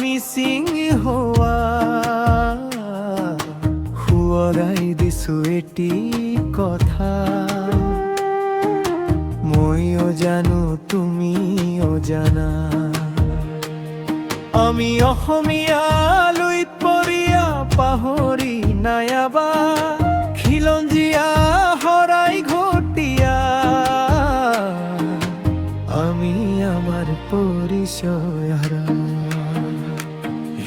মিচিং হোৱা সোঁৱৰাই দিছো এটি কথা মইও জানো তুমিও জানা আমি অসমীয়া লুইত পৰিয়া পাহৰি নায়াবা খিলঞ্জীয়া হৰাই ঘটীয়া আমি আমাৰ পৰিচয়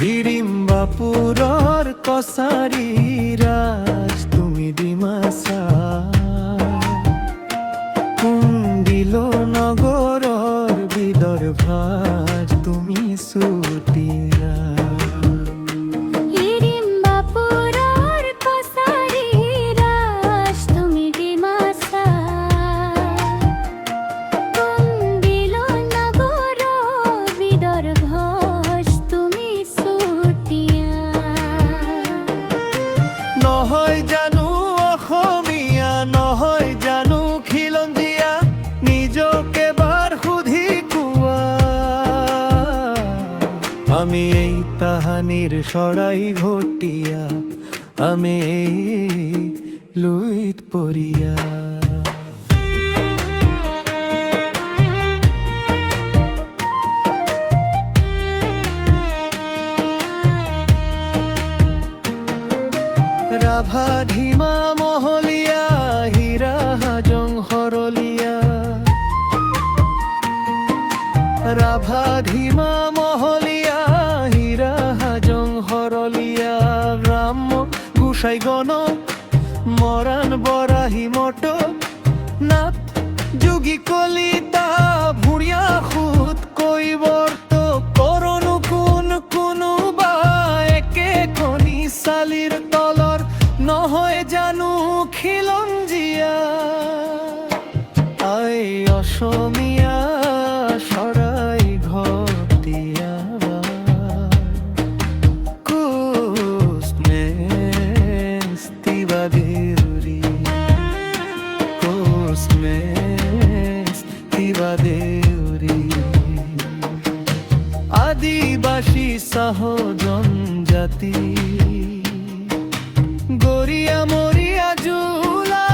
হিড়িম্বাপুৰৰ কছাৰী ৰাজ তুমি ডিমাছা কুণ্ডিলো নগৰৰ বিদৰ্ভাজ তুমি চুতীয়া নহয় জানো অসমীয়া নহয় জানো খিলঞ্জীয়া নিজকে বাৰ সুধি কোৱা আমি এই তাহানিৰ চৰাই ঘটীয়া আমি এই লুইত পৰিয়া ৰাভা ধিমা মহলীয়া হীৰা হাজং সৰলীয়া ৰাভা ধিমা মহলীয়া হীৰা হাজং সৰলীয়া ৰাম গোসাই গণক মৰাণ বৰাহী মটক নাট যোগী কলিতা ভুৰিয়া সুত কৈবৰ্ত কৰনো কোনোবা একে কণী চালিৰ তলৰ নহয় জানো খিলঞ্জীয়া আই অসমীয়া চৰাই ঘটীয়া কোচমেচ তিৱাদেউৰী কোচমেচ তিৱাদেউৰী আদিবাসী চাহ জনজাতি গৰিয়া মৰিয়া জোলা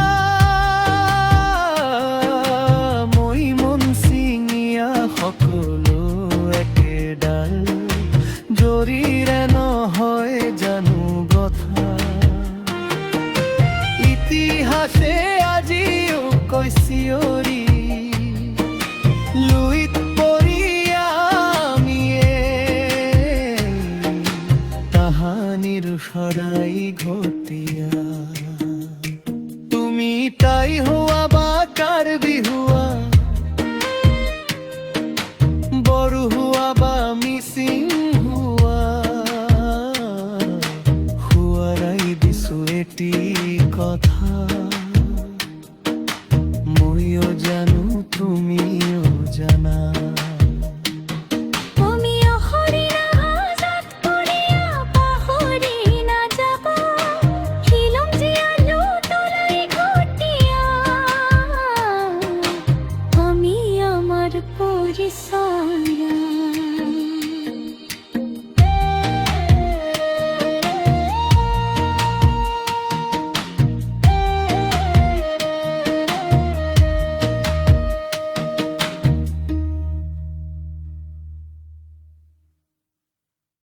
মই মন চিঙিয়া সকলো একেডাল জৰিৰে নহয় জানো কথা ইতিহাসে আজিও কৈছিয়ৰি লুইত পৰিয়া আমিয়ে তাহানিৰ চৰাই ঘটীয়া তুমি তাই